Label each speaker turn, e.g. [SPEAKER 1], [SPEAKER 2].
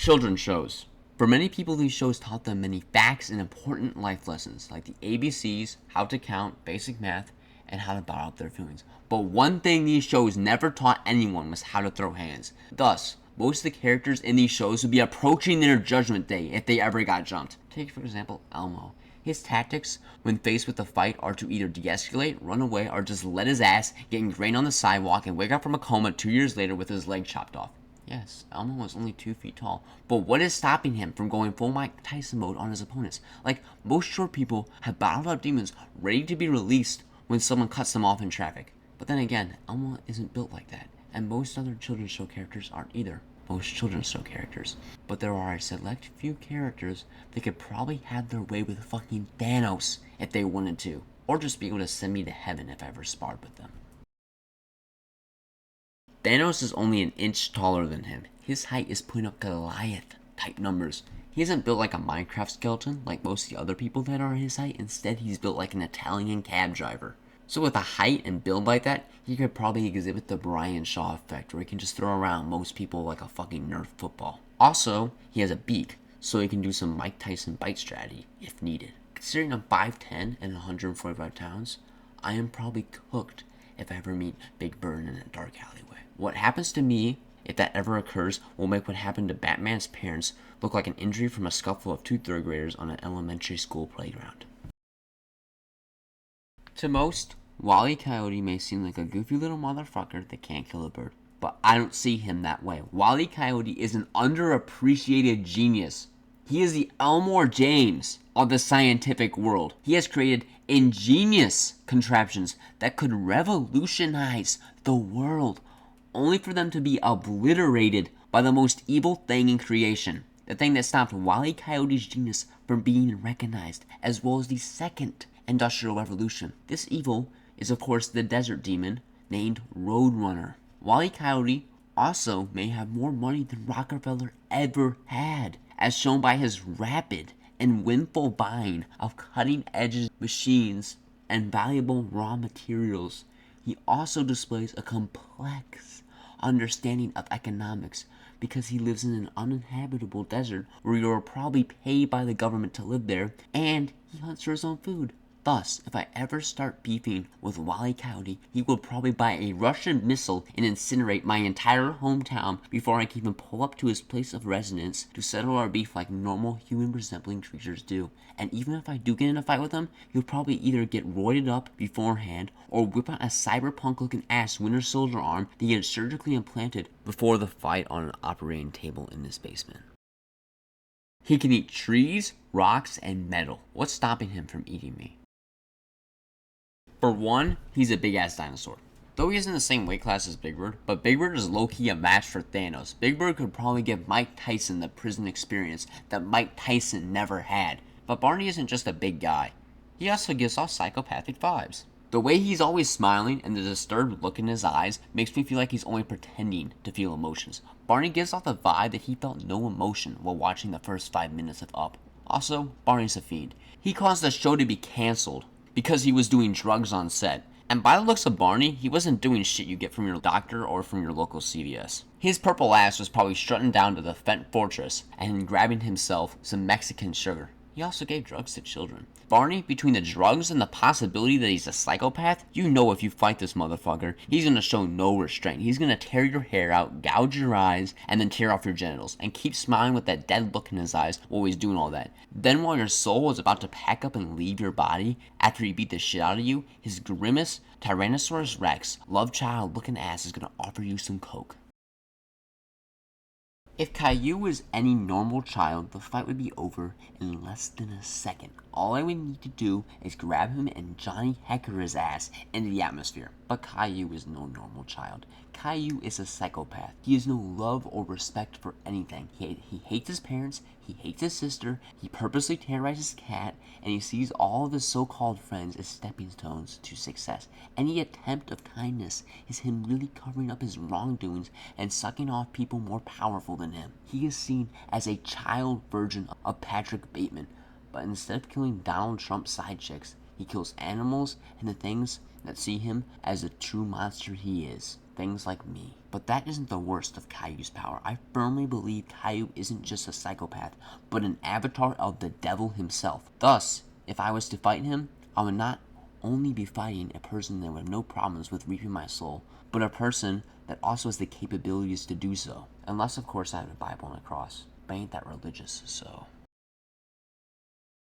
[SPEAKER 1] Children's shows. For many people, these shows taught them many facts and important life lessons, like the ABCs, how to count, basic math, and how to bottle up their feelings. But one thing these shows never taught anyone was how to throw hands. Thus, most of the characters in these shows would be approaching their judgment day if they ever got jumped. Take, for example, Elmo. His tactics when faced with a fight are to either de-escalate, run away, or just let his ass get ingrained on the sidewalk and wake up from a coma 2 years later with his leg chopped off. Yes, Elmo was only 2 feet tall, but what is stopping him from going full Mike Tyson mode on his opponents? Like, most short people have bottled up demons ready to be released when someone cuts them off in traffic. But then again, Elmo isn't built like that, and most other children's show characters aren't either. Most children's show characters. But there are a select few characters that could probably have their way with fucking Thanos if they wanted to, or just be able to send me to heaven if I ever sparred with them. Thanos is only an inch taller than him. His height is putting up Goliath type numbers. He isn't built like a Minecraft skeleton like most of the other people that are his height. Instead, he's built like an Italian cab driver. So with a height and build like that, he could probably exhibit the Brian Shaw effect, where he can just throw around most people like a fucking Nerf football. Also, he has a beak, so he can do some Mike Tyson bite strategy if needed. Considering I'm 5'10 and 145 pounds, I am probably cooked if I ever meet Big Bird in a dark alleyway. What happens to me, if that ever occurs, will make what happened to Batman's parents look like an injury from a scuffle of 2 third graders on an elementary school playground. To most, Wile E. Coyote may seem like a goofy little motherfucker that can't kill a bird, but I don't see him that way. Wile E. Coyote is an underappreciated genius. He is the Elmore James of the scientific world. He has created ingenious contraptions that could revolutionize the world, only for them to be obliterated by the most evil thing in creation. The thing that stopped Wile E. Coyote's genius from being recognized, as well as the second Industrial Revolution. This evil is, of course, the desert demon named Roadrunner. Wile E. Coyote also may have more money than Rockefeller ever had, as shown by his rapid and windful buying of cutting-edge machines and valuable raw materials. He also displays a complex understanding of economics because he lives in an uninhabitable desert where you are probably paid by the government to live there, and he hunts for his own food. Thus, if I ever start beefing with Wile E. Coyote, he will probably buy a Russian missile and incinerate my entire hometown before I can even pull up to his place of residence to settle our beef like normal human-resembling creatures do. And even if I do get in a fight with him, he'll probably either get roided up beforehand or whip out a cyberpunk-looking ass Winter Soldier arm that gets surgically implanted before the fight on an operating table in this basement. He can eat trees, rocks, and metal. What's stopping him from eating me? For one, he's a big-ass dinosaur. Though he isn't the same weight class as Big Bird, but Big Bird is low-key a match for Thanos. Big Bird could probably give Mike Tyson the prison experience that Mike Tyson never had. But Barney isn't just a big guy. He also gives off psychopathic vibes. The way he's always smiling and the disturbed look in his eyes makes me feel like he's only pretending to feel emotions. Barney gives off the vibe that he felt no emotion while watching the first 5 minutes of Up. Also, Barney's a fiend. He caused the show to be cancelled because he was doing drugs on set. And by the looks of Barney, he wasn't doing shit you get from your doctor or from your local CVS. His purple ass was probably strutting down to the Fent Fortress and grabbing himself some Mexican sugar. He also gave drugs to children. Barney, between the drugs and the possibility that he's a psychopath, you know if you fight this motherfucker, he's gonna show no restraint. He's gonna tear your hair out, gouge your eyes, and then tear off your genitals, and keep smiling with that dead look in his eyes while he's doing all that. Then while your soul is about to pack up and leave your body, after he beat the shit out of you, his grimace, Tyrannosaurus Rex, love child looking ass is gonna offer you some coke. If Caillou was any normal child, the fight would be over in less than a second. All I would need to do is grab him and Johnny Hecker his ass into the atmosphere. But Caillou is no normal child. Caillou is a psychopath. He has no love or respect for anything. He hates his parents, he hates his sister, he purposely terrorizes his cat, and he sees all of his so-called friends as stepping stones to success. Any attempt of kindness is him really covering up his wrongdoings and sucking off people more powerful than him. He is seen as a child version of Patrick Bateman, but instead of killing Donald Trump's side chicks, he kills animals and the things that see him as the true monster he is. Things like me. But that isn't the worst of Cayu's power. I firmly believe Caillou isn't just a psychopath, but an avatar of the devil himself. Thus, if I was to fight him, I would not only be fighting a person that would have no problems with reaping my soul, but a person that also has the capabilities to do so. Unless, of course, I have a Bible and a cross. But I ain't that religious, so...